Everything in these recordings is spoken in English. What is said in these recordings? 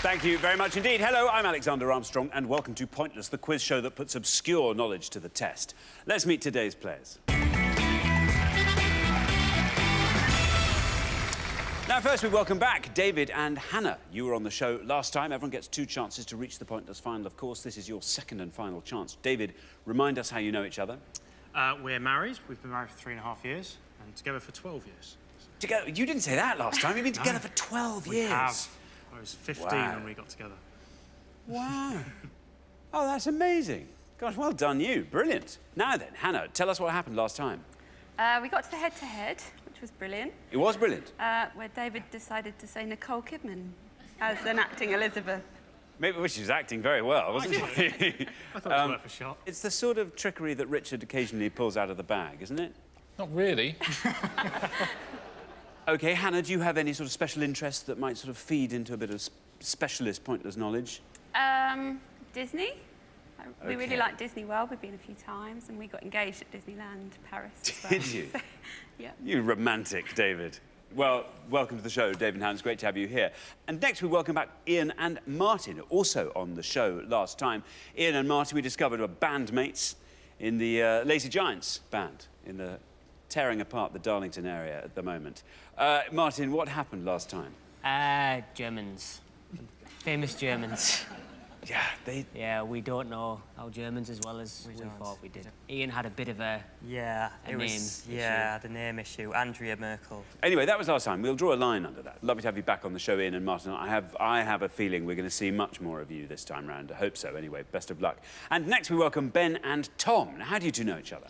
Thank you very much indeed. Hello, I'm Alexander Armstrong, and welcome to Pointless, the quiz show that puts obscure knowledge to the test. Let's meet today's players. Now, first, we welcome back David and Hannah. You were on the show last time. Everyone gets 2 chances to reach the Pointless final, of course. This is your second and final chance. David, remind us how you know each other. We're married. We've been married for 3.5 years and together for 12 years. Together? You didn't say that last time. You've been together for 12 years. We have. I was 15 when we got together. Wow. Oh, that's amazing. Gosh, well done you. Brilliant. Now then, Hannah, tell us what happened last time. We got to the head-to-head, which was brilliant. It was brilliant. Where David decided to say Nicole Kidman as an acting Elizabeth. Maybe she was acting very well, wasn't she? I thought it was worth a shot. It's the sort of trickery that Richard occasionally pulls out of the bag, isn't it? Not really. OK, Hannah, do you have any sort of special interest that might sort of feed into a bit of specialist Pointless knowledge? Disney. We really like Disney World. We've been a few times, and we got engaged at Disneyland Paris as well. Did you? So, yeah. You romantic, David. Well, welcome to the show, David and Hannah. It's great to have you here. And next, we welcome back Ian and Martin, also on the show last time. Ian and Martin, we discovered, were bandmates in the Lazy Giants band, in the tearing apart the Darlington area at the moment. Martin, what happened last time? Germans. Famous Germans. Yeah, they... Yeah, we don't know our Germans as well as we thought we did. Ian had a bit of a name issue. the name issue. Andrea Merkel. Anyway, that was last time. We'll draw a line under that. Lovely to have you back on the show, Ian and Martin. I have a feeling we're going to see much more of you this time round. I hope so, anyway. Best of luck. And next, we welcome Ben and Tom. Now, how do you two know each other?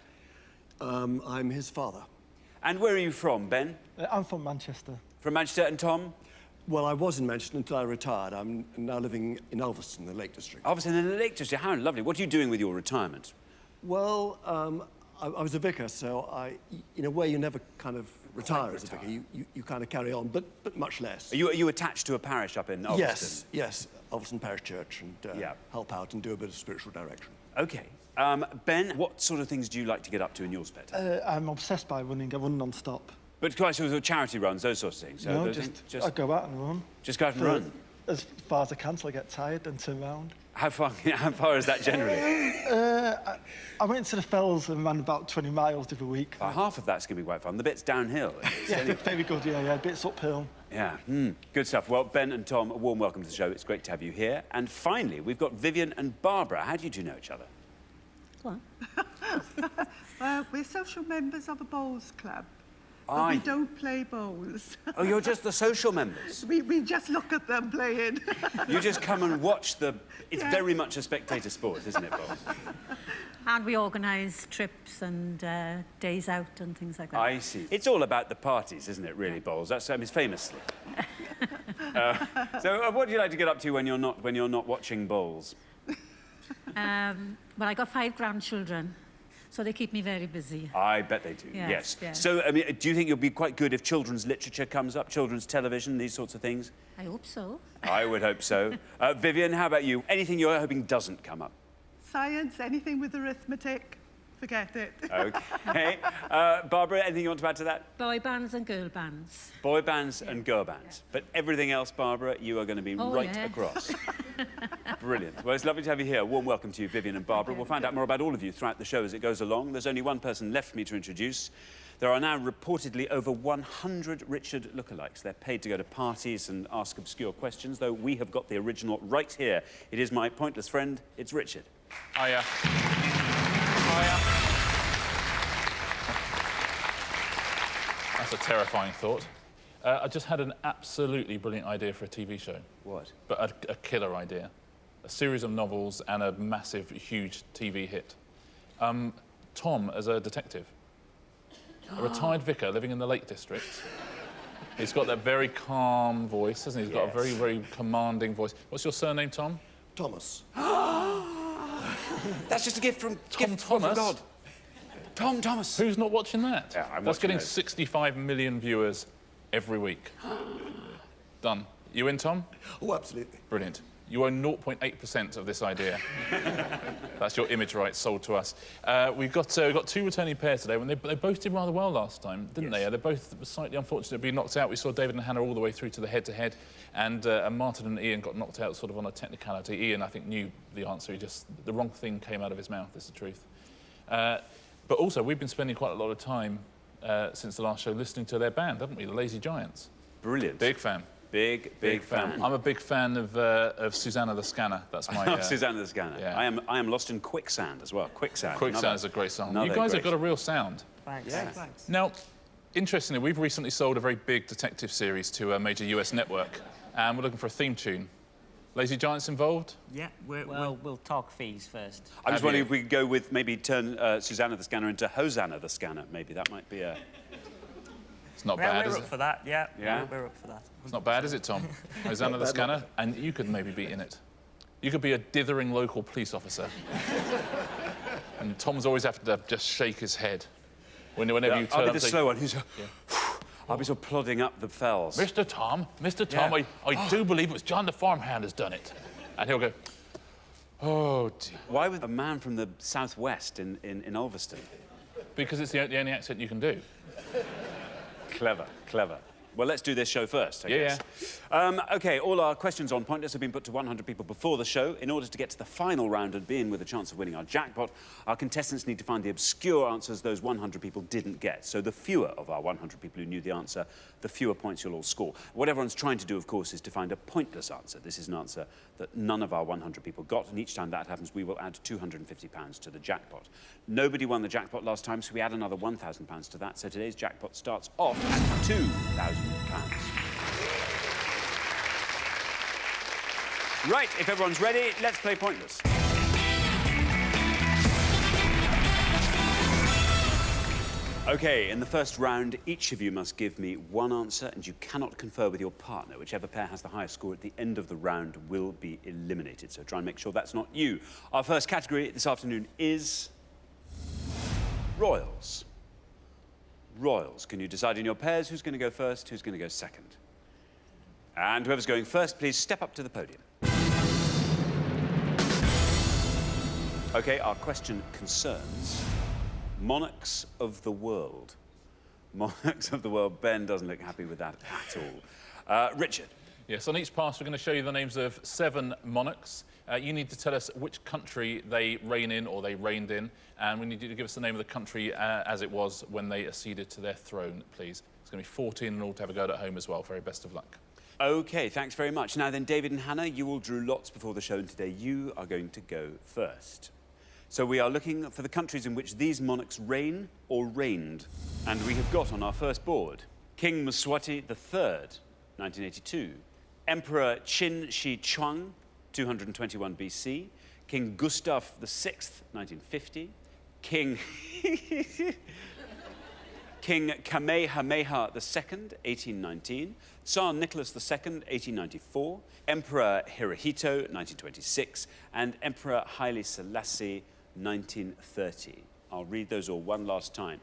I'm his father. And where are you from, Ben? I'm from Manchester. From Manchester. And Tom? Well, I was in Manchester until I retired. I'm now living in Ulverston, the Lake District. Ulverston in the Lake District. How lovely. What are you doing with your retirement? Well, I was a vicar, so in a way, you never kind of retire as a vicar. You kind of carry on, but much less. Are you attached to a parish up in Ulverston? Yes. Ulverston Parish Church, and help out and do a bit of spiritual direction. OK. Ben, what sort of things do you like to get up to in your spare time? I'm obsessed by running. I run non-stop. But quite sort of charity runs, those sorts of things? So no, I go out and run. Just go out and run? As far as I can till I get tired and turn round. How far is that generally? I went to the Fells and ran about 20 miles every week. Half of that's going to be quite fun. The bit's downhill. Yeah, very good, yeah, bits uphill. Yeah, good stuff. Well, Ben and Tom, a warm welcome to the show. It's great to have you here. And finally, we've got Vivian and Barbara. How do you two know each other? Go on. We're social members of a bowls club. But we don't play bowls. Oh, you're just the social members? We just look at them playing. You just come and watch the... It's very much a spectator sport, isn't it, bowls? And we organise trips and days out and things like that. I see. It's all about the parties, isn't it, really, bowls? That's famously. So what do you like to get up to when you're not watching bowls? Well, I got 5 grandchildren. So they keep me very busy. I bet they do, yes. So, I mean, do you think you'll be quite good if children's literature comes up, children's television, these sorts of things? I hope so. I would hope so. Vivian, how about you? Anything you're hoping doesn't come up? Science, anything with arithmetic, forget it. OK. Barbara, anything you want to add to that? Boy bands and girl bands. Boy bands and girl bands. But everything else, Barbara, you are going to be across. Brilliant. Well, it's lovely to have you here. A warm welcome to you, Vivian and Barbara. We'll find out more about all of you throughout the show as it goes along. There's only one person left for me to introduce. There are now reportedly over 100 Richard lookalikes. They're paid to go to parties and ask obscure questions, though we have got the original right here. It is my pointless friend, it's Richard. Hiya. That's a terrifying thought. I just had an absolutely brilliant idea for a TV show. What? But a killer idea. A series of novels and a massive, huge TV hit. Tom as a detective. A retired vicar living in the Lake District. He's got that very calm voice, hasn't he? He's got a very, very commanding voice. What's your surname, Tom? Thomas. That's just a gift from God. Tom Thomas. Who's not watching that? Yeah, That's getting 65 million viewers every week. Done. You in, Tom? Oh, absolutely. Brilliant. You own 0.8% of this idea. That's your image rights sold to us. We've got two returning pairs today. When they both did rather well last time, didn't they? They both were slightly unfortunate to be knocked out. We saw David and Hannah all the way through to the head-to-head, and Martin and Ian got knocked out sort of on a technicality. Ian, I think, knew the answer. The wrong thing came out of his mouth, is the truth. But also, we've been spending quite a lot of time since the last show listening to their band, haven't we? The Lazy Giants. Brilliant. Big fan. Big fan. I'm a big fan of Susanna the Scanner. That's my... Susanna the Scanner. Yeah. I am lost in Quicksand as well. Quicksand. Quicksand is a great song. You guys have got a real sound. Thanks. Yeah. Thanks. Now, interestingly, we've recently sold a very big detective series to a major US network, and we're looking for a theme tune. Lazy Giants involved? Yeah, we'll talk fees first. I'm just wondering if we could go with maybe turn Susanna the Scanner into Hosanna the Scanner. Maybe that might be a... It's not bad, is we're it? up for that, yeah. Yeah? We're up for that. It's not bad, is it, Tom? Hosanna the Scanner? And you could maybe be in it. You could be a dithering local police officer. And Tom's always have to just shake his head whenever you turn I'll up. be the slow one. I'll be sort of plodding up the fells. Mr. Tom, I do believe it was John the farmhand has done it. And he'll go, oh, dear. Why would a man from the southwest in Ulverston? Because it's the only accent you can do. Clever. Well, let's do this show first, I guess. OK, all our questions on Pointless have been put to 100 people before the show. In order to get to the final round and be in with a chance of winning our jackpot, our contestants need to find the obscure answers those 100 people didn't get. So the fewer of our 100 people who knew the answer, the fewer points you'll all score. What everyone's trying to do, of course, is to find a pointless answer. This is an answer that none of our 100 people got, and each time that happens, we will add £250 to the jackpot. Nobody won the jackpot last time, so we add another £1,000 to that. So today's jackpot starts off at £2,000. Right, if everyone's ready, let's play Pointless. OK, in the first round, each of you must give me one answer, and you cannot confer with your partner. Whichever pair has the highest score at the end of the round will be eliminated. So try and make sure that's not you. Our first category this afternoon is Royals. Royals. Can you decide in your pairs who's going to go first, who's going to go second? And whoever's going first, please step up to the podium. OK, our question concerns Monarchs of the world. Monarchs of the world. Ben doesn't look happy with that at all. Richard. Yes, on each pass, we're going to show you the names of 7 monarchs. You need to tell us which country they reign in or they reigned in, and we need you to give us the name of the country as it was when they acceded to their throne, please. It's going to be 14 in all to have a go at home as well. Very best of luck. OK, thanks very much. Now then, David and Hannah, you all drew lots before the show, and today you are going to go first. So we are looking for the countries in which these monarchs reign or reigned. And we have got on our first board King Mswati III, 1982. Emperor Qin Shi Huang, 221 BC. King Gustav VI, 1950. King Kamehameha II, 1819. Tsar Nicholas II, 1894. Emperor Hirohito, 1926. And Emperor Haile Selassie, 1930. I'll read those all one last time.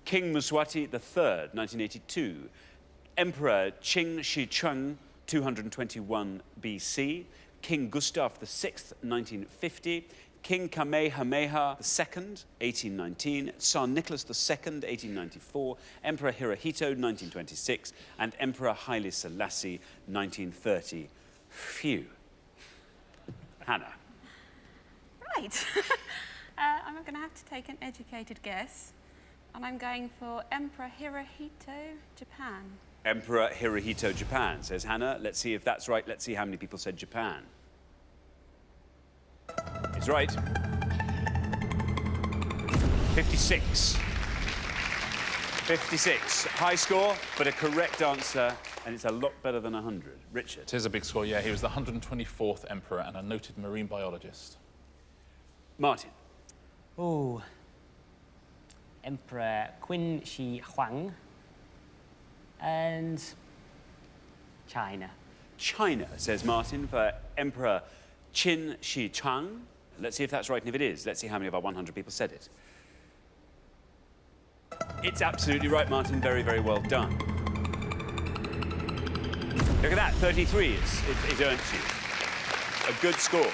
King Mswati III, 1982. Emperor Qin Shi Huang, 221 BC. King Gustav VI, 1950. King Kamehameha II, 1819. Tsar Nicholas II, 1894. Emperor Hirohito, 1926. And Emperor Haile Selassie, 1930. Phew. Hannah. Right. I'm going to have to take an educated guess, and I'm going for Emperor Hirohito, Japan. Emperor Hirohito, Japan, says Hannah. Let's see if that's right. Let's see how many people said Japan. It's right. 56. 56. High score, but a correct answer, and it's a lot better than 100. Richard. It is a big score, yeah. He was the 124th emperor and a noted marine biologist. Martin. Oh, Emperor Qin Shi Huang and China. China, says Martin, for Emperor Qin Shi Huang. Let's see if that's right, and if it is, let's see how many of our 100 people said it. It's absolutely right, Martin. Very, very well done. Look at that, 33. It's earned you. A good score.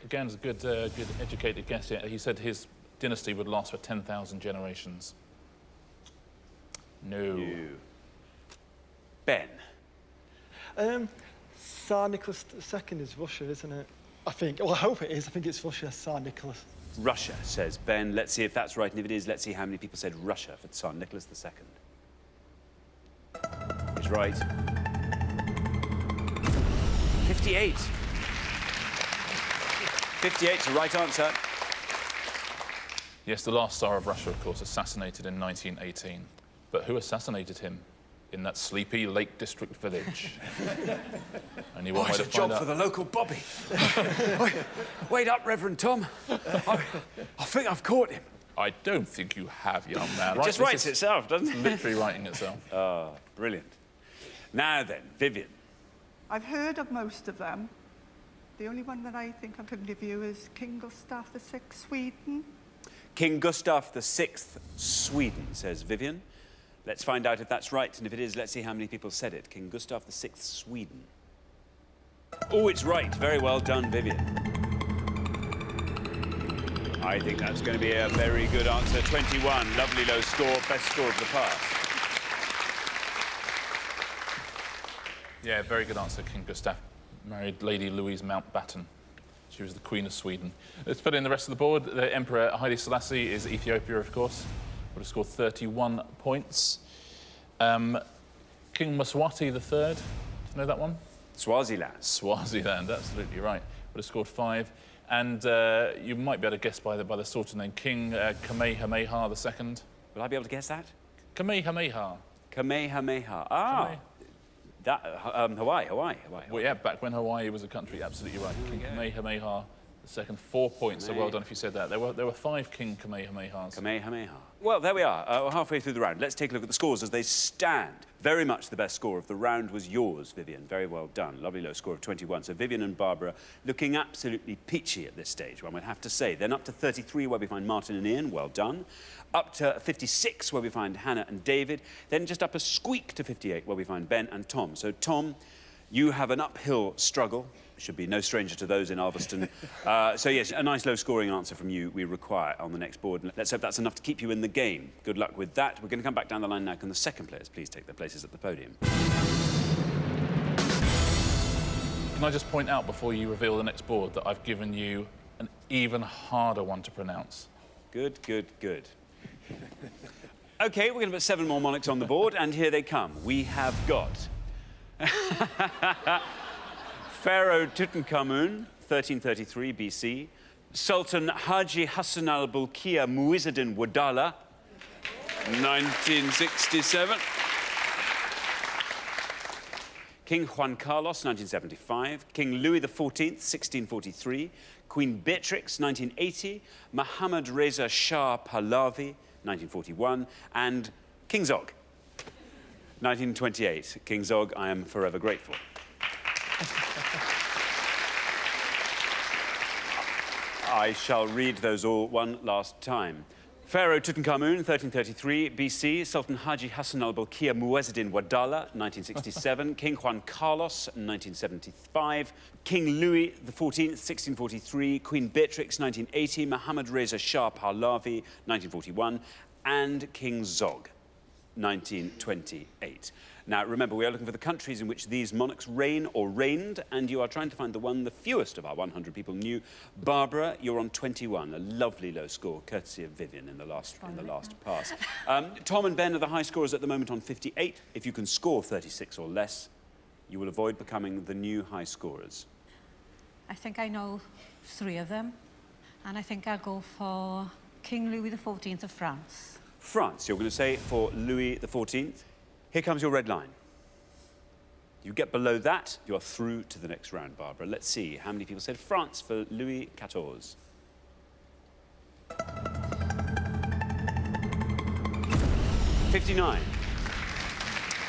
Again, it's a good, good educated guess here. He said his dynasty would last for 10,000 generations. No. Ben. Tsar Nicholas II is Russia, isn't it? I think. Well, I hope it is. I think it's Russia, Tsar Nicholas. Russia, says Ben. Let's see if that's right, and if it is, let's see how many people said Russia for Tsar Nicholas II. He's right. 58. 58's the right answer. Yes, the last Tsar of Russia, of course, assassinated in 1918. But who assassinated him in that sleepy Lake District village? Only one way to it's a find job out. for the local Bobby. Wait up, Reverend Tom. I think I've caught him. I don't think you have, young man. It just writes itself, doesn't it? Literally writing itself. Oh, brilliant. Now then, Vivian. I've heard of most of them. The only one that I think I can give you is King Gustav VI, Sweden. King Gustav VI, Sweden, says Vivian. Let's find out if that's right, and if it is, let's see how many people said it. King Gustav VI, Sweden. Oh, it's right. Very well done, Vivian. I think that's going to be a very good answer. 21, lovely low score, best score of the past. Yeah, very good answer, King Gustav. Married Lady Louise Mountbatten. She was the Queen of Sweden. Let's put in the rest of the board. The Emperor Haile Selassie is Ethiopia, of course. Would have scored 31 points. King Mswati III, do you know that one? Swaziland. Swaziland, absolutely right. Would have scored 5. And you might be able to guess by the sort of name, King Kamehameha II. Will I be able to guess that? Kamehameha. Kamehameha. Ah. That, Hawaii. Well, yeah, back when Hawaii was a country, absolutely right. King Kamehameha II, 4 points, so well done if you said that. There were 5 King Kamehamehas. Kamehameha. Well, there we are. We're halfway through the round. Let's take a look at the scores as they stand. Very much the best score of the round was yours, Vivian. Very well done. Lovely low score of 21. So Vivian and Barbara looking absolutely peachy at this stage, one would have to say. Then up to 33, where we find Martin and Ian. Well done. Up to 56, where we find Hannah and David. Then just up a squeak to 58, where we find Ben and Tom. So, Tom, you have an uphill struggle. Should be no stranger to those in Alveston. So, yes, a nice low-scoring answer from you we require on the next board. And let's hope that's enough to keep you in the game. Good luck with that. We're going to come back down the line now. Can the second players please take their places at the podium? Can I just point out before you reveal the next board that I've given you an even harder one to pronounce? Good, good, good. OK, we're going to put 7 more monarchs on the board, and here they come. We have got Pharaoh Tutankhamun, 1333 BC. Sultan Haji Hassan al-Bolkiah Muizzuddin Wadala, 1967. King Juan Carlos, 1975. King Louis XIV, 1643. Queen Beatrix, 1980. Mohammad Reza Shah Pahlavi, 1941. And King Zog, 1928. King Zog, I am forever grateful. I shall read those all one last time. Pharaoh Tutankhamun, 1333 BC. Sultan Haji Hassan al-Bolkiah Muizzuddin Wadala, 1967. King Juan Carlos, 1975. King Louis XIV, 1643. Queen Beatrix, 1980. Mohammad Reza Shah Pahlavi, 1941. And King Zog, 1928. Now, remember, we are looking for the countries in which these monarchs reign or reigned, and you are trying to find the one the fewest of our 100 people knew. Barbara, you're on 21, a lovely low score, courtesy of Vivian in the last pass. Tom and Ben are the high scorers at the moment on 58. If you can score 36 or less, you will avoid becoming the new high scorers. I think I know 3 of them, and I think I'll go for King Louis XIV of France. France, you're going to say for Louis XIV. Here comes your red line. You get below that, you're through to the next round, Barbara. Let's see how many people said France for Louis XIV. 59.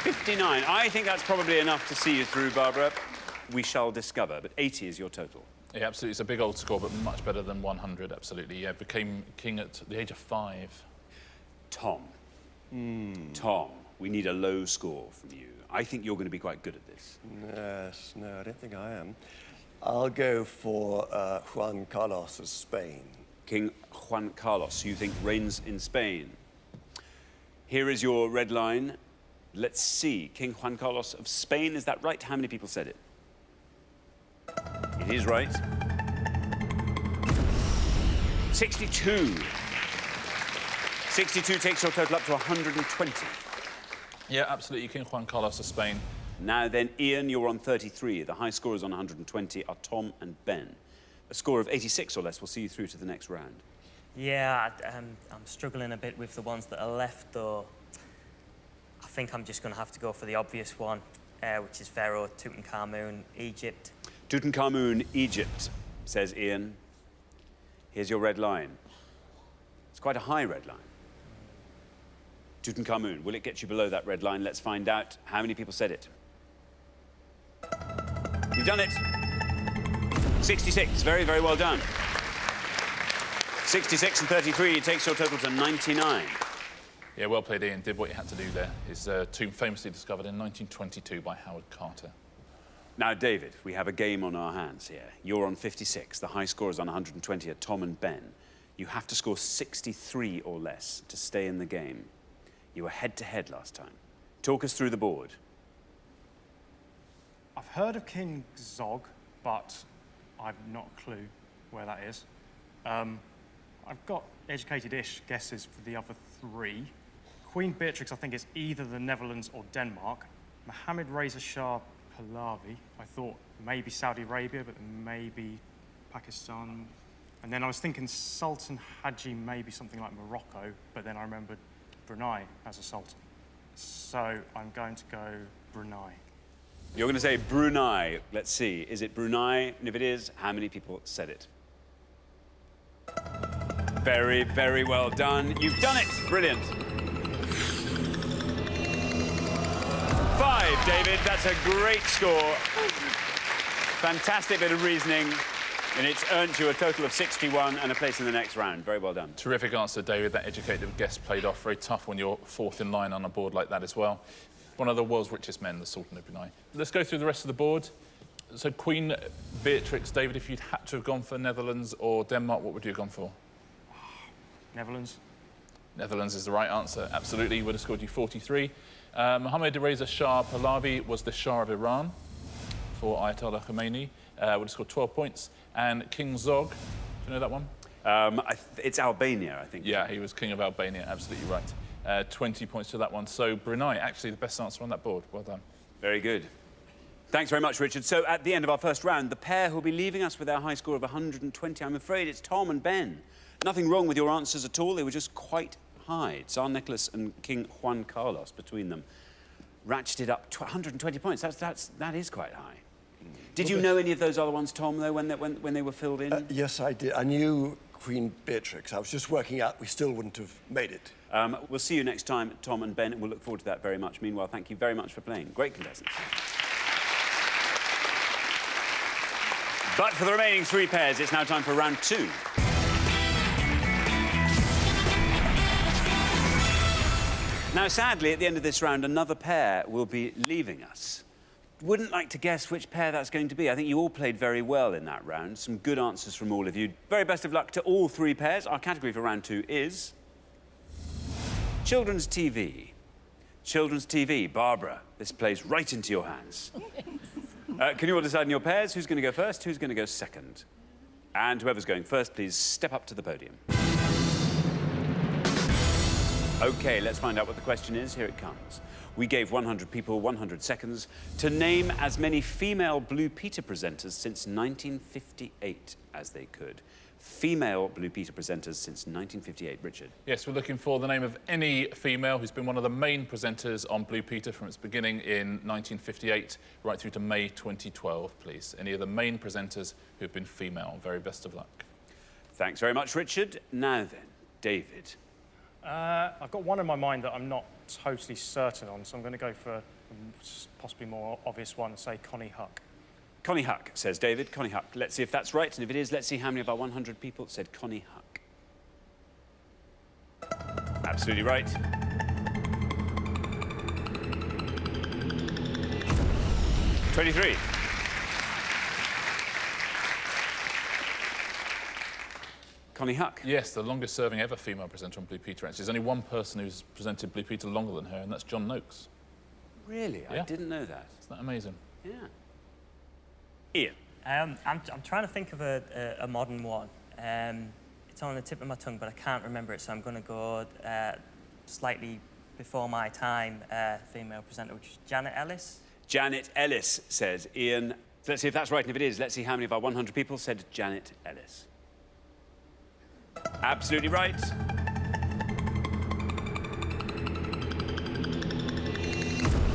59. I think that's probably enough to see you through, Barbara. We shall discover, but 80 is your total. Yeah, absolutely. It's a big old score, but much better than 100, absolutely. Yeah, became king at the age of 5. Tom. Tom, We need a low score from you. I think you're going to be quite good at this. Yes, no, I don't think I am. I'll go for Juan Carlos of Spain. King Juan Carlos, you think reigns in Spain. Here is your red line. Let's see. King Juan Carlos of Spain, is that right? How many people said it? It is right. 62. 62 takes your total up to 120. Yeah, absolutely. King Juan Carlos of Spain. Now then, Ian, you're on 33. The high scorers on 120 are Tom and Ben. A score of 86 or less will see you through to the next round. Yeah, I'm struggling a bit with the ones that are left, though. I think I'm just going to have to go for the obvious one, which is Pharaoh Tutankhamun, Egypt. Tutankhamun, Egypt, says Ian. Here's your red line. It's quite a high red line. Tutankhamun, will it get you below that red line? Let's find out. How many people said it? You've done it. 66, very, very well done. 66 and 33 takes your total to 99. Yeah, well played, Ian. Did what you had to do there. His tomb famously discovered in 1922 by Howard Carter. Now, David, we have a game on our hands here. You're on 56. The high scorers on 120 are Tom and Ben. You have to score 63 or less to stay in the game. You were head-to-head last time. Talk us through the board. I've heard of King Zog, but I've not a clue where that is. I've got educated-ish guesses for the other three. Queen Beatrix, I think, is either the Netherlands or Denmark. Mohammed Reza Shah Pahlavi, I thought maybe Saudi Arabia, but maybe Pakistan. And then I was thinking Sultan Haji, maybe something like Morocco, but then I remembered Brunei as a sultan. So I'm going to go Brunei. You're going to say Brunei. Let's see. Is it Brunei? And if it is, how many people said it? Very, very well done. You've done it. Brilliant. 5, David. That's a great score. Fantastic bit of reasoning. And it's earned you a total of 61 and a place in the next round. Very well done. Terrific answer, David. That educated guess played off. Very tough when you're fourth in line on a board like that as well. One of the world's richest men, the Sultan of Brunei. Let's go through the rest of the board. So Queen Beatrix, David, if you'd had to have gone for Netherlands or Denmark, what would you have gone for? Netherlands. Netherlands is the right answer, absolutely. Would have scored you 43. Mohammed Reza Shah Pahlavi was the Shah of Iran for Ayatollah Khomeini. Would have scored 12 points. And King Zog, do you know that one? It's Albania, I think. Yeah, he was King of Albania, absolutely right. 20 points to that one. So Brunei, actually the best answer on that board. Well done. Very good. Thanks very much, Richard. So at the end of our first round, the pair who'll be leaving us with their high score of 120, I'm afraid it's Tom and Ben. Nothing wrong with your answers at all. They were just quite high. Tsar Nicholas and King Juan Carlos between them ratcheted up 120 points. That is quite high. Did you know any of those other ones, Tom, though, when they were filled in? Yes, I did. I knew Queen Beatrix. I was just working out we still wouldn't have made it. We'll see you next time, Tom and Ben, and we'll look forward to that very much. Meanwhile, thank you very much for playing. Great contestants. But for the remaining 3 pairs, it's now time for round 2. Now, sadly, at the end of this round, another pair will be leaving us. Wouldn't like to guess which pair that's going to be. I think you all played very well in that round. Some good answers from all of you. Very best of luck to all 3 pairs. Our category for round 2 is Children's TV. Children's TV. Barbara, this plays right into your hands. Can you all decide in your pairs who's going to go first, who's going to go second? And whoever's going first, please step up to the podium. OK, let's find out what the question is. Here it comes. We gave 100 people 100 seconds to name as many female Blue Peter presenters since 1958 as they could. Female Blue Peter presenters since 1958. Richard? Yes, we're looking for the name of any female who's been one of the main presenters on Blue Peter from its beginning in 1958 right through to May 2012, please. Any of the main presenters who've been female. Very best of luck. Thanks very much, Richard. Now then, David. I've got one in my mind that I'm not totally certain on, so I'm going to go for a possibly more obvious one and say Connie Huck. Connie Huck, says David. Connie Huck. Let's see if that's right, and if it is, let's see how many of our 100 people said Connie Huck. Absolutely right. 23. Connie Huck. Yes, the longest-serving ever female presenter on Blue Peter. Actually, there's only one person who's presented Blue Peter longer than her, and that's John Noakes. Really? Yeah. I didn't know that. Isn't that amazing? Yeah. Ian. I'm trying to think of a modern one. It's on the tip of my tongue, but I can't remember it, so I'm going to go slightly before my time, female presenter, which is Janet Ellis. Janet Ellis, says Ian. So let's see if that's right, and if it is, let's see how many of our 100 people said Janet Ellis. Absolutely right.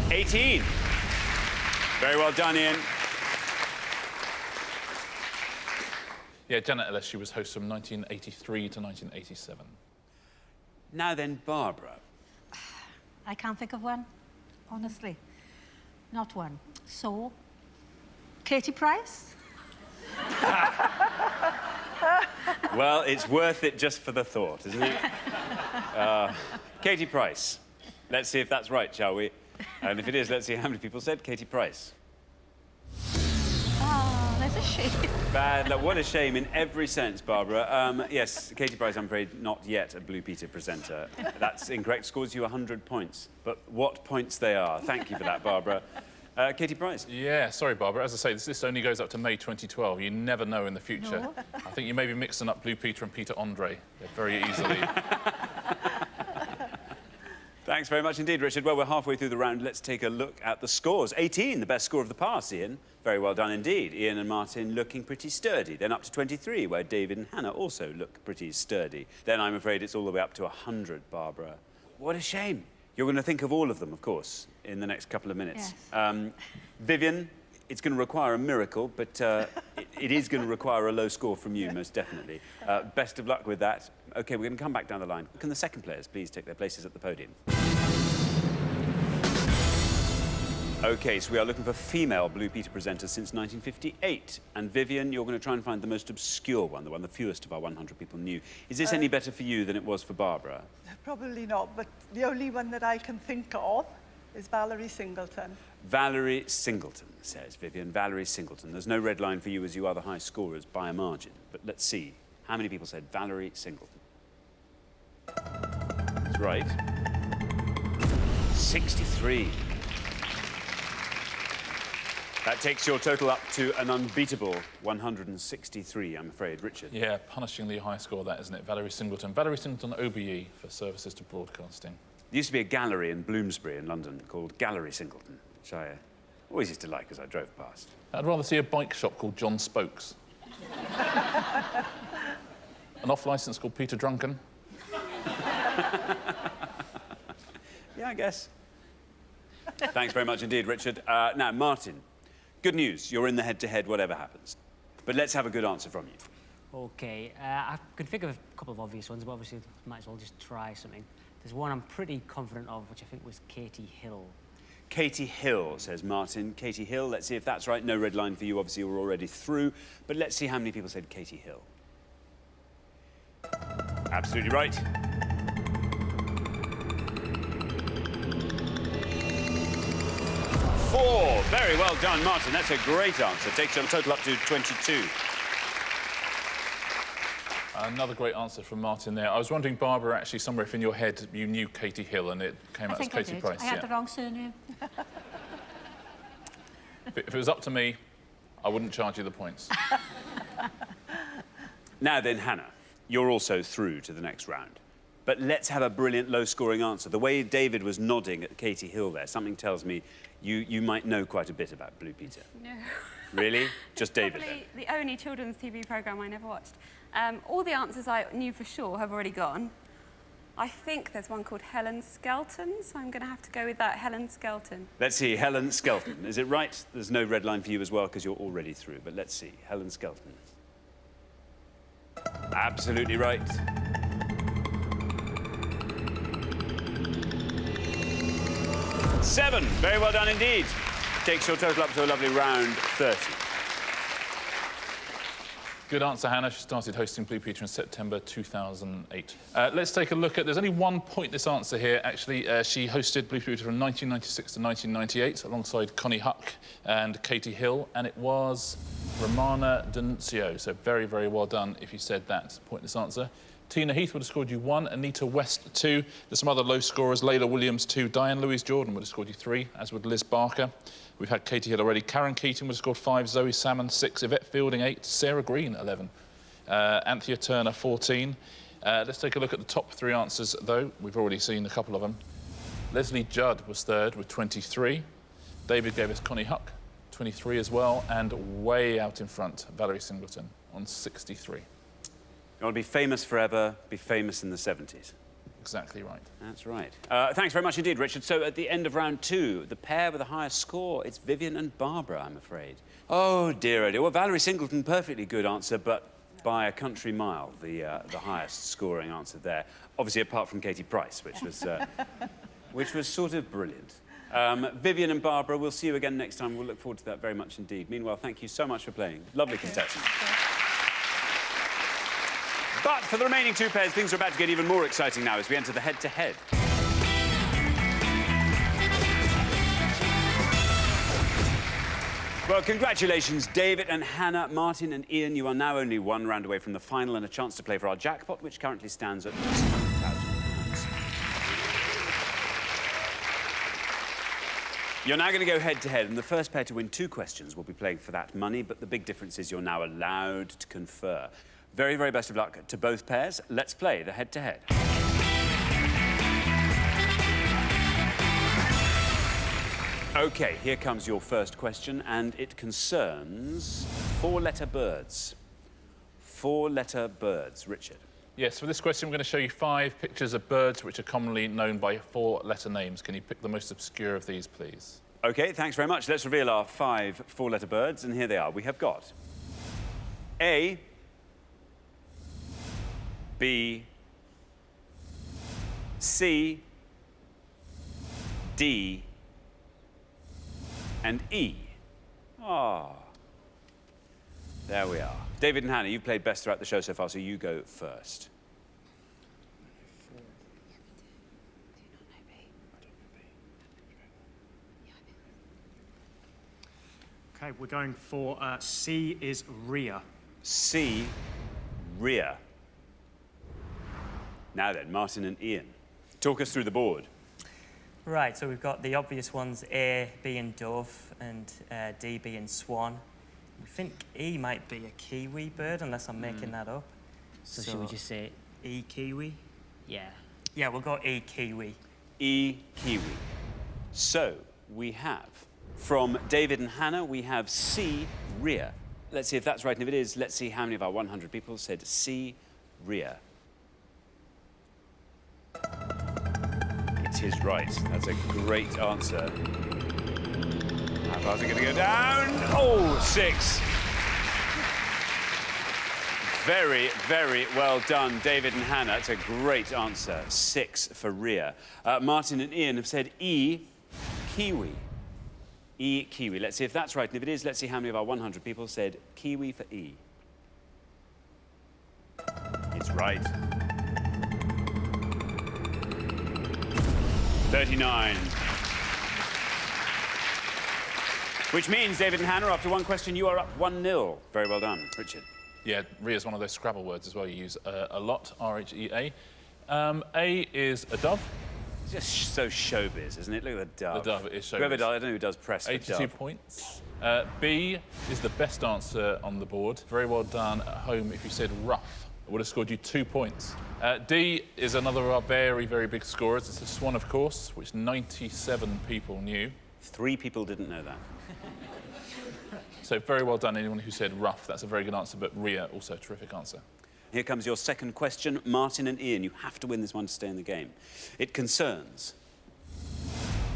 $18. Very well done, Ian. Yeah, Janet Ellis, she was host from 1983 to 1987. Now then, Barbara. I can't think of one, honestly. Not one. So, Katie Price? Well, it's worth it just for the thought, isn't it? Katie Price. Let's see if that's right, shall we? And if it is, let's see how many people said Katie Price. Oh, there's a shame. Bad luck. What a shame in every sense, Barbara. Yes, Katie Price, I'm afraid, not yet a Blue Peter presenter. That's incorrect. Scores you 100 points. But what points they are. Thank you for that, Barbara. Katie Price. Yeah, sorry, Barbara. As I say, this only goes up to May 2012. You never know in the future. No. I think you may be mixing up Blue Peter and Peter Andre very easily. Thanks very much indeed, Richard. Well, we're halfway through the round. Let's take a look at the scores. 18, the best score of the pass, Ian. Very well done indeed. Ian and Martin looking pretty sturdy. Then up to 23, where David and Hannah also look pretty sturdy. Then I'm afraid it's all the way up to 100, Barbara. What a shame. You're going to think of all of them, of course, in the next couple of minutes. Yes. Vivian, it's going to require a miracle, but it is going to require a low score from you, most definitely. Best of luck with that. OK, we're going to come back down the line. Can the second players please take their places at the podium? OK, so we are looking for female Blue Peter presenters since 1958. And Vivian, you're going to try and find the most obscure one, the one the fewest of our 100 people knew. Is this any better for you than it was for Barbara? Probably not, but the only one that I can think of is Valerie Singleton. Valerie Singleton, says Vivian. Valerie Singleton. There's no red line for you as you are the high scorers by a margin. But let's see. How many people said Valerie Singleton? That's right. 63. That takes your total up to an unbeatable 163, I'm afraid. Richard? Yeah, punishingly high score, that, isn't it? Valerie Singleton. Valerie Singleton, OBE, for services to broadcasting. There used to be a gallery in Bloomsbury in London called Gallery Singleton, which I always used to like as I drove past. I'd rather see a bike shop called John Spokes. An off-licence called Peter Drunken. Yeah, I guess. Thanks very much indeed, Richard. Now, Martin, good news. You're in the head-to-head, whatever happens. But let's have a good answer from you. OK, I could think of a couple of obvious ones, but obviously might as well just try something. There's one I'm pretty confident of, which I think was Katie Hill. Katie Hill, says Martin. Katie Hill, let's see if that's right. No red line for you, obviously you're already through. But let's see how many people said Katie Hill. Absolutely right. Four. Very well done, Martin. That's a great answer. Takes your total up to 22. Another great answer from Martin there. I was wondering, Barbara, actually, somewhere if in your head you knew Katie Hill and it came out as Katie Price. I had the wrong surname. If it was up to me, I wouldn't charge you the points. Now then, Hannah, you're also through to the next round. But let's have a brilliant low-scoring answer. The way David was nodding at Katie Hill there, something tells me you might know quite a bit about Blue Peter. No. Really? Just David, Probably the only children's TV programme I never watched. All the answers I knew for sure have already gone. I think there's one called Helen Skelton, so I'm going to have to go with that, Helen Skelton. Let's see, Helen Skelton. Is it right? There's no red line for you as well, because you're already through. But let's see, Helen Skelton. Absolutely right. Seven. Very well done indeed. Takes your total up to a lovely round 30. Good answer, Hannah. She started hosting Blue Peter in September 2008. Let's take a look at... There's only one pointless answer here, actually. She hosted Blue Peter from 1996 to 1998 alongside Connie Huck and Katie Hill, and it was Romana D'Annunzio. So very, very well done if you said that pointless answer. Tina Heath would have scored you 1, Anita West 2. There's some other low scorers, Layla Williams 2, Diane Louise-Jordan would have scored you 3, as would Liz Barker. We've had Katie Hill already. Karen Keating would have scored 5, Zoe Salmon 6, Yvette Fielding 8, Sarah Green 11, Anthea Turner 14. Let's take a look at the top 3 answers, though. We've already seen a couple of them. Leslie Judd was 3rd with 23. David gave us Connie Huck, 23 as well, and way out in front, Valerie Singleton on 63. You want to be famous forever, be famous in the 70s. Exactly right. That's right. Thanks very much indeed, Richard. So at the end of round 2, the pair with the highest score, it's Vivian and Barbara, I'm afraid. Oh, dear, oh dear. Well, Valerie Singleton, perfectly good answer, but by a country mile, the highest scoring answer there. Obviously, apart from Katie Price, which was sort of brilliant. Vivian and Barbara, we'll see you again next time. We'll look forward to that very much indeed. Meanwhile, thank you so much for playing. Lovely contestants. But for the remaining 2 pairs, things are about to get even more exciting now as we enter the head-to-head. Well, congratulations, David and Hannah, Martin and Ian. You are now only 1 round away from the final and a chance to play for our jackpot, which currently stands at just £1,000. You're now going to go head-to-head, and the first pair to win 2 questions will be playing for that money, but the big difference is you're now allowed to confer. Very, very best of luck to both pairs. Let's play the head-to-head. OK, here comes your first question, and it concerns 4-letter birds. 4-letter birds. Richard. Yes, for this question, I'm going to show you 5 pictures of birds which are commonly known by 4-letter names. Can you pick the most obscure of these, please? OK, thanks very much. Let's reveal our 5 4-letter birds, and here they are. We have got A, B, C, D, and E. Ah. There we are. David and Hannah, you've played best throughout the show so far, so you go first. OK, we're going for C is Rhea. C, Rhea. Now then, Martin and Ian, talk us through the board. Right, so we've got the obvious ones, A being dove and D being swan. We think E might be a kiwi bird, unless I'm making that up. So should we just say... E kiwi? Yeah. Yeah, we'll go E kiwi. E kiwi. So, we have, from David and Hannah, we have C, Rhea. Let's see if that's right, and if it is, let's see how many of our 100 people said C, Rhea. It is right. That's a great answer. How far is it going to go down? Oh, 6. Very, very well done, David and Hannah. It's a great answer. 6 for Rhea. Martin and Ian have said E, kiwi. E, kiwi. Let's see if that's right. And if it is, let's see how many of our 100 people said kiwi for E. It's right. 39. Which means, David and Hannah, after 1 question, you are up 1-0. Very well done, Richard. Yeah, Rhea's one of those Scrabble words as well you use a lot, R-H-E-A. A is a dove. It's just so showbiz, isn't it? Look at the dove. The dove is showbiz. Whoever does, I don't know who does press for 82 dove. points. B is the best answer on the board. Very well done at home if you said rough. It would have scored you 2 points. D is another of our very, very big scorers. It's a swan, of course, which 97 people knew. 3 people didn't know that. So very well done, anyone who said rough. That's a very good answer, but Rhea, also a terrific answer. Here comes your second question. Martin and Ian, you have to win this one to stay in the game. It concerns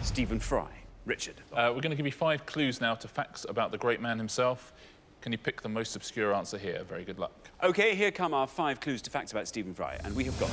Stephen Fry. Richard. We're going to give you 5 clues now to facts about the great man himself. Can you pick the most obscure answer here? Very good luck. OK, here come our 5 clues to facts about Stephen Fry. And we have got...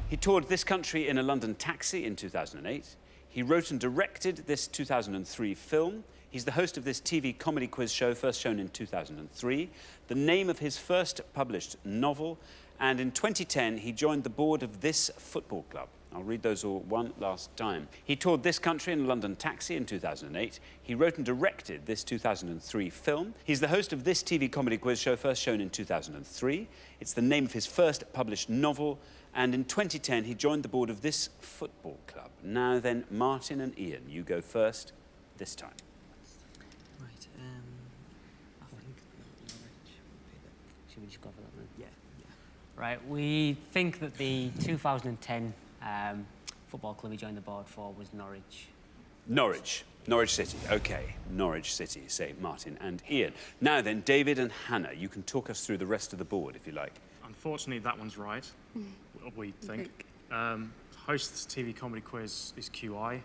He toured this country in a London taxi in 2008. He wrote and directed this 2003 film. He's the host of this TV comedy quiz show, first shown in 2003. The name of his first published novel. And in 2010, he joined the board of this football club. I'll read those all one last time. He toured this country in a London taxi in 2008. He wrote and directed this 2003 film. He's the host of this TV comedy quiz show, first shown in 2003. It's the name of his first published novel. And in 2010, he joined the board of this football club. Now then, Martin and Ian, you go first this time. Right, I think... Should we just go for that then? Yeah. Right, we think that the 2010 football club he joined the board for was Norwich. Norwich City, OK. Norwich City, say Martin and Ian. Now then, David and Hannah, you can talk us through the rest of the board, if you like. Unfortunately, that one's right, we think. Host this TV comedy quiz is QI.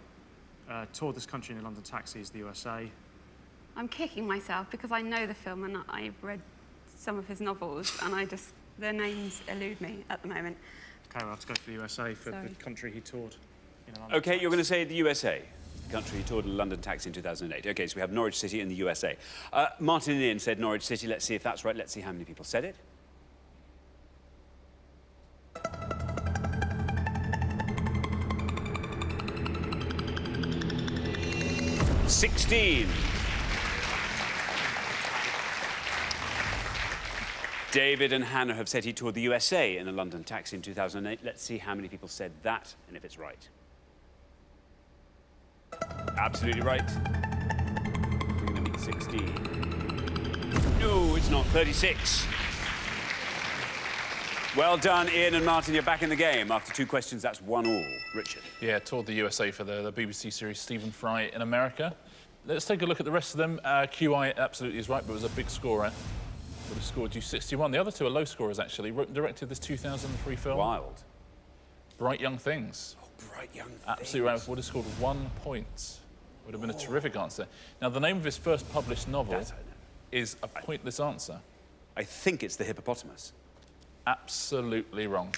Toured this country in a London taxi is the USA. I'm kicking myself because I know the film and I've read some of his novels and their names elude me at the moment. OK, we'll have to go for the USA for the country he toured in a London OK, taxi. you're going to say the USA, the country he toured in a London taxi in 2008. OK, so we have Norwich City in the USA. Martin and Ian said Norwich City. Let's see if that's right. Let's see how many people said it. David and Hannah have said he toured the USA in a London taxi in 2008. Let's see how many people said that and if it's right. Absolutely right. We're going to meet 16. No, it's not. 36. Well done, Ian and Martin. You're back in the game. After 2 questions, that's 1-all. Richard. Yeah, toured the USA for the BBC series Stephen Fry in America. Let's take a look at the rest of them. QI absolutely is right, but was a big scorer. Would have scored you 61. The other two are low scorers, actually. Wrote and directed this 2003 film. Wild. Bright Young Things. Oh, Bright Young Things. Absolutely right. Would have scored 1 point. Would have been a terrific answer. Now, the name of his first published novel is a pointless answer. I think it's The Hippopotamus. Absolutely wrong.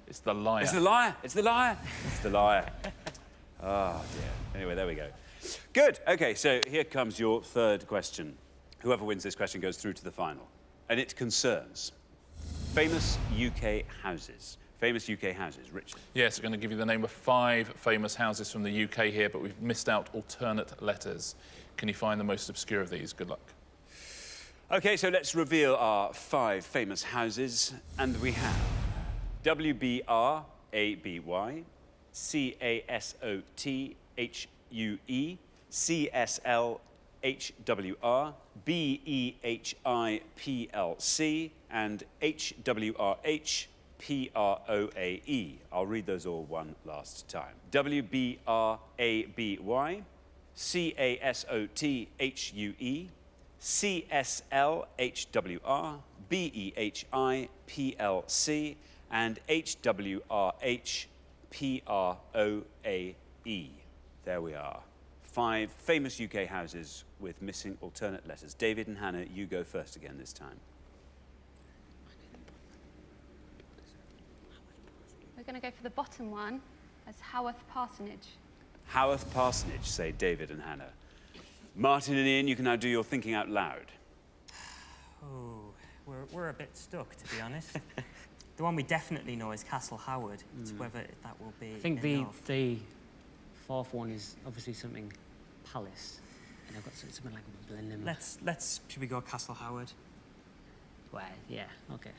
It's The Liar. It's The Liar. It's The Liar. It's The Liar. Oh, dear. Anyway, there we go. Good. OK, so here comes your third question. Whoever wins this question goes through to the final. And it concerns famous UK houses. Famous UK houses. Richard. Yes, we're going to give you the name of 5 famous houses from the UK here, but we've missed out alternate letters. Can you find the most obscure of these? Good luck. OK, so let's reveal our 5 famous houses. And we have WBR-ABY, CASOTHUE, CSL-HWR, BEHIPLC, and HWRH-PROAE. I'll read those all one last time. WBR-ABY, CASOTHUE, CSL-HWR, BEHIPLC, and HWRH-PROAE. There we are. 5 famous UK houses with missing alternate letters. David and Hannah, you go first again this time. We're going to go for the bottom one as Haworth Parsonage. Haworth Parsonage, say David and Hannah. Martin and Ian, you can now do your thinking out loud. Oh, we're a bit stuck, to be honest. The one we definitely know is Castle Howard. It's whether that will be. I think the fourth one is obviously something Palace, and I've got something like Blenheim. Should we go Castle Howard? Well, yeah, okay.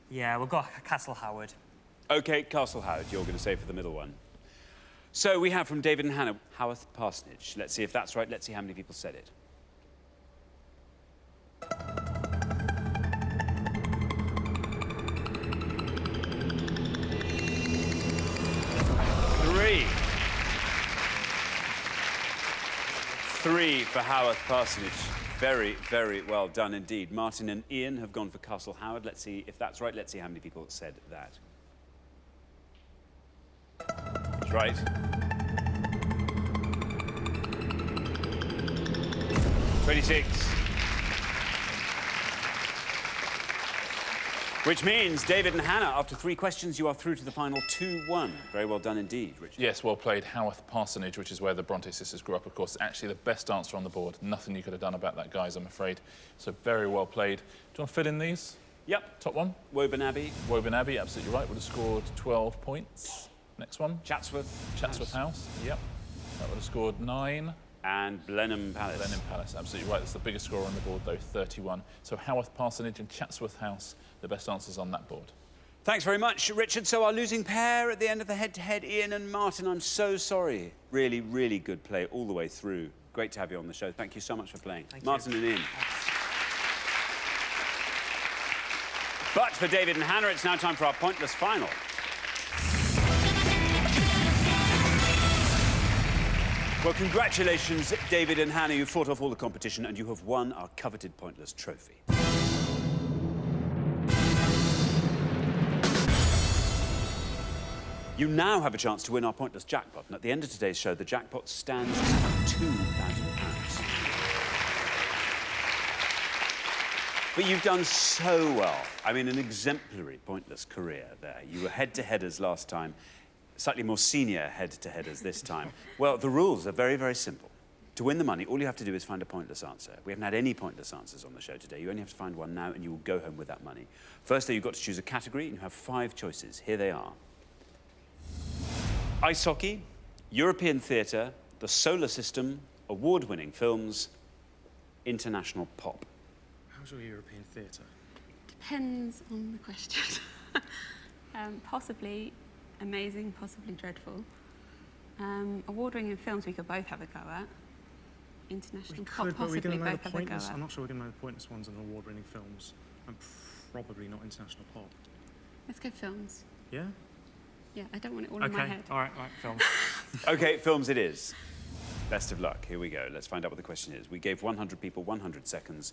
Yeah, we'll go Castle Howard. OK, Castle Howard, you're going to say for the middle one. So we have from David and Hannah, Haworth Parsonage. Let's see if that's right. Let's see how many people said it. Three for Haworth Parsonage. Very, very well done indeed. Martin and Ian have gone for Castle Howard. Let's see if that's right. Let's see how many people said that. That's right. 26. Which means, David and Hannah, after 3 questions, you are through to the final 2-1. Very well done indeed, Richard. Yes, well played. Haworth Parsonage, which is where the Bronte sisters grew up, of course, actually the best answer on the board. Nothing you could have done about that, guys, I'm afraid. So very well played. Do you want to fill in these? Yep. Top one? Woburn Abbey. Woburn Abbey, absolutely right. Would have scored 12 points. Next one? Chatsworth House. Yep. That would have scored 9. And Blenheim Palace. Blenheim Palace, absolutely right. That's the biggest score on the board, though, 31. So Haworth Parsonage and Chatsworth House, the best answers on that board. Thanks very much, Richard. So our losing pair at the end of the head-to-head, Ian and Martin, I'm so sorry. Really, really good play all the way through. Great to have you on the show. Thank you so much for playing. Martin and Ian. But for David and Hannah, it's now time for our pointless final. Well, congratulations, David and Hannah. You fought off all the competition and you have won our coveted Pointless trophy. You now have a chance to win our Pointless jackpot, and at the end of today's show, the jackpot stands at £2,000. But you've done so well. I mean, an exemplary Pointless career there. You were head-to-headers last time. Slightly more senior head-to-headers this time. Well, the rules are very, very simple. To win the money, all you have to do is find a pointless answer. We haven't had any pointless answers on the show today. You only have to find one now, and you will go home with that money. Firstly, you've got to choose a category, and you have 5 choices. Here they are. Ice hockey, European theatre, the solar system, award-winning films, international pop. How's your European theatre? Depends on the question. Possibly amazing, possibly dreadful. Award-winning films we could both have a go at. International pop, possibly both have a go at. I'm not sure we're going to know the pointless ones and award-winning films. And probably not international pop. Let's go films. Yeah? Yeah, I don't want it all in my head. All right, films. OK, films it is. Best of luck. Here we go. Let's find out what the question is. We gave 100 people 100 seconds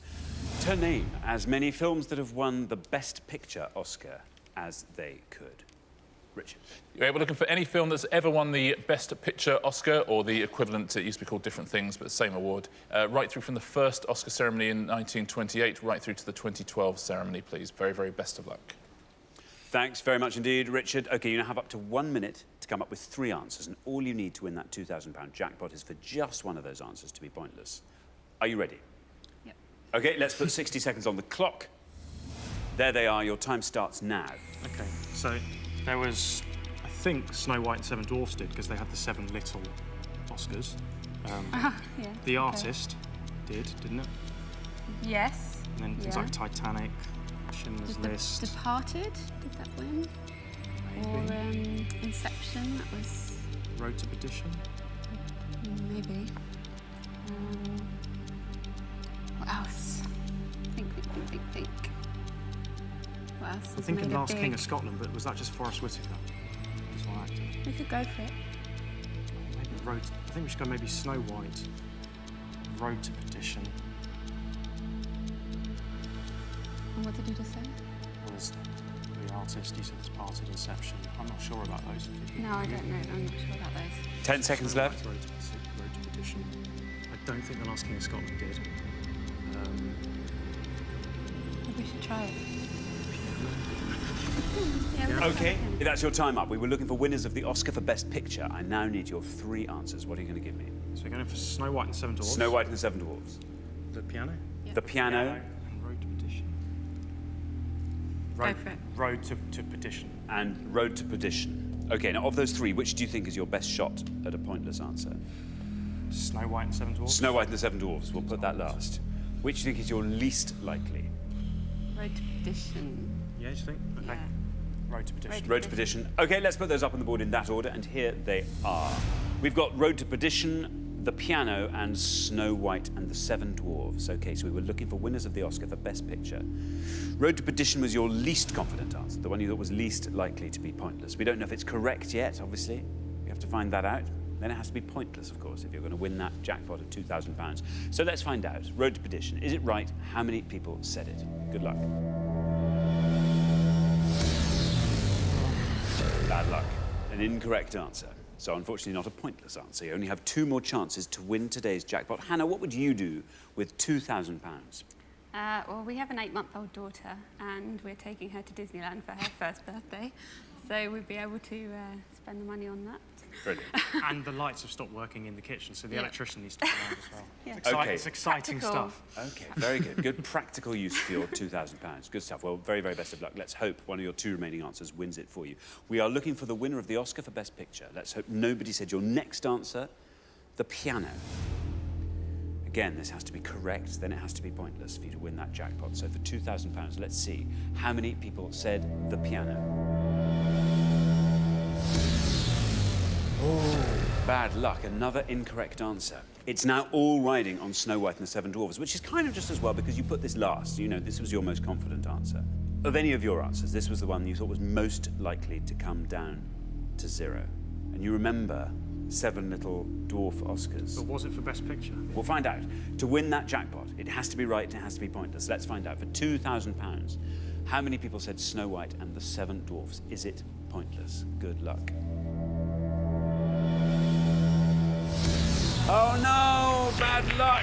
to name as many films that have won the Best Picture Oscar as they could. Richard. You're able to look for any film that's ever won the Best Picture Oscar, or the equivalent, it used to be called different things, but the same award, right through from the first Oscar ceremony in 1928, right through to the 2012 ceremony, please. Very, very best of luck. Thanks very much indeed, Richard. OK, you now have up to 1 minute to come up with 3 answers, and all you need to win that £2,000 jackpot is for just one of those answers to be pointless. Are you ready? Yep. OK, let's put 60 seconds on the clock. There they are. Your time starts now. OK, so there was, I think, Snow White and Seven Dwarfs did, because they had the 7 little Oscars. Yeah, The Artist did, didn't it? Yes. And then things like Titanic, Schindler's List. Departed, did that win? Maybe. Or Inception, that was... Road to Perdition? Maybe. What else? Think. What else? I'm thinking Last King of Scotland, but was that just Forrest Whitaker? As one actor. We could go for it. Maybe I think we should go maybe Snow White, Road to Perdition. And what did you just say? Well, there's The Artist, you said Departed, Inception. I'm not sure about those. No, I don't know. I'm not sure about those. 10 seconds left. Road to Perdition. I don't think The Last King of Scotland did. Maybe we should try it. OK, that's your time up. We were looking for winners of the Oscar for Best Picture. I now need your 3 answers. What are you going to give me? So we're going for Snow White and Seven Dwarfs. Snow White and the Seven Dwarfs. The Piano. Yep. The Piano. And Road to Perdition. Go for it. Road to Perdition. And Road to Perdition. OK, now of those 3, which do you think is your best shot at a pointless answer? Snow White and Seven Dwarfs. Snow White and the Seven Dwarfs. We'll put that last. Which do you think is your least likely? Road to Perdition. Yeah, you think? OK. Yeah. Road to Perdition. Road to Perdition. OK, let's put those up on the board in that order, and here they are. We've got Road to Perdition, The Piano, and Snow White and the Seven Dwarfs. OK, so we were looking for winners of the Oscar for Best Picture. Road to Perdition was your least confident answer, the one you thought was least likely to be pointless. We don't know if it's correct yet, obviously. We have to find that out. Then it has to be pointless, of course, if you're going to win that jackpot of £2,000. So let's find out. Road to Perdition. Is it right? How many people said it? Good luck. Bad luck. An incorrect answer. So unfortunately not a pointless answer. You only have 2 more chances to win today's jackpot. Hannah, what would you do with £2,000? Well, we have an 8-month-old daughter, and we're taking her to Disneyland for her first birthday. So we'd be able to spend the money on that. Brilliant. And the lights have stopped working in the kitchen, so the electrician needs to come around as well. Yeah. Okay. It's exciting Practical. stuff. OK, very good. Good practical use for your £2,000. Good stuff. Well, very, very best of luck. Let's hope one of your 2 remaining answers wins it for you. We are looking for the winner of the Oscar for Best Picture. Let's hope nobody said your next answer, the piano. Again, this has to be correct, then it has to be pointless for you to win that jackpot. So for £2,000, let's see how many people said the piano. Oh, bad luck. Another incorrect answer. It's now all riding on Snow White and the Seven Dwarfs, which is kind of just as well because you put this last. You know, this was your most confident answer. Of any of your answers, this was the one you thought was most likely to come down to 0. And you remember 7 Little Dwarf Oscars. But was it for Best Picture? We'll find out. To win that jackpot, it has to be right, it has to be pointless. Let's find out. For £2,000, how many people said Snow White and the Seven Dwarfs? Is it pointless? Good luck. Oh no, bad luck.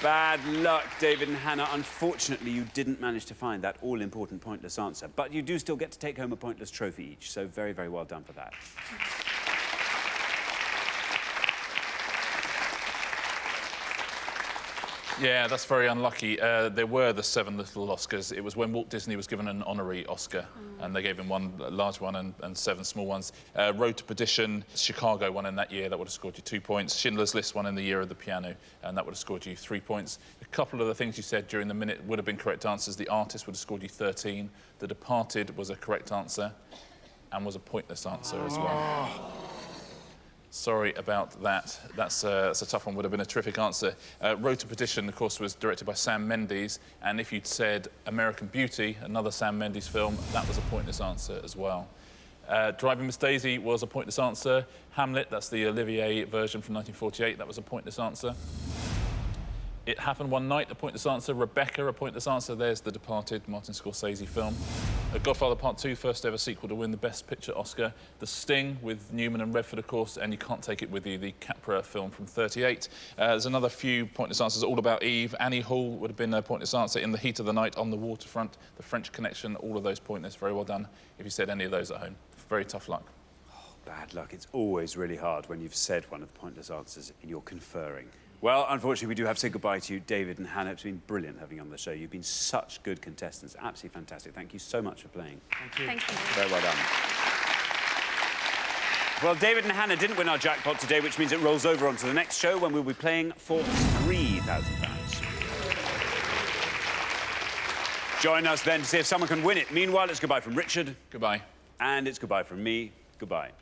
Bad luck, David and Hannah. Unfortunately, you didn't manage to find that all-important pointless answer, but you do still get to take home a pointless trophy each, so very, very well done for that. Yeah, that's very unlucky. There were the 7 Little Oscars. It was when Walt Disney was given an honorary Oscar, and they gave him 1 large one and 7 small ones. Road to Perdition, Chicago won in that year. That would have scored you 2 points. Schindler's List won in the year of the piano, and that would have scored you 3 points. A couple of the things you said during the minute would have been correct answers. The Artist would have scored you 13. The Departed was a correct answer, and was a pointless answer as well. Sorry about that. That's a tough one. Would have been a terrific answer. Road to Perdition, of course, was directed by Sam Mendes. And if you'd said American Beauty, another Sam Mendes film, that was a pointless answer as well. Driving Miss Daisy was a pointless answer. Hamlet, that's the Olivier version from 1948, that was a pointless answer. It Happened One Night, a pointless answer. Rebecca, a pointless answer. There's The Departed, Martin Scorsese film. Godfather Part 2, first ever sequel to win the Best Picture Oscar. The Sting, with Newman and Redford, of course, and You Can't Take It With You, the Capra film from 38. There's another few pointless answers. All About Eve. Annie Hall would have been a pointless answer. In the Heat of the Night, On the Waterfront, The French Connection, all of those pointless. Very well done if you said any of those at home. Very tough luck. Oh, bad luck. It's always really hard when you've said one of the pointless answers and you're conferring. Well, unfortunately, we do have to say goodbye to you, David and Hannah. It's been brilliant having you on the show. You've been such good contestants. Absolutely fantastic. Thank you so much for playing. Thank you. Thank you. Very well done. Well, David and Hannah didn't win our jackpot today, which means it rolls over onto the next show when we'll be playing for £3,000. Join us then to see if someone can win it. Meanwhile, it's goodbye from Richard. Goodbye. And it's goodbye from me. Goodbye.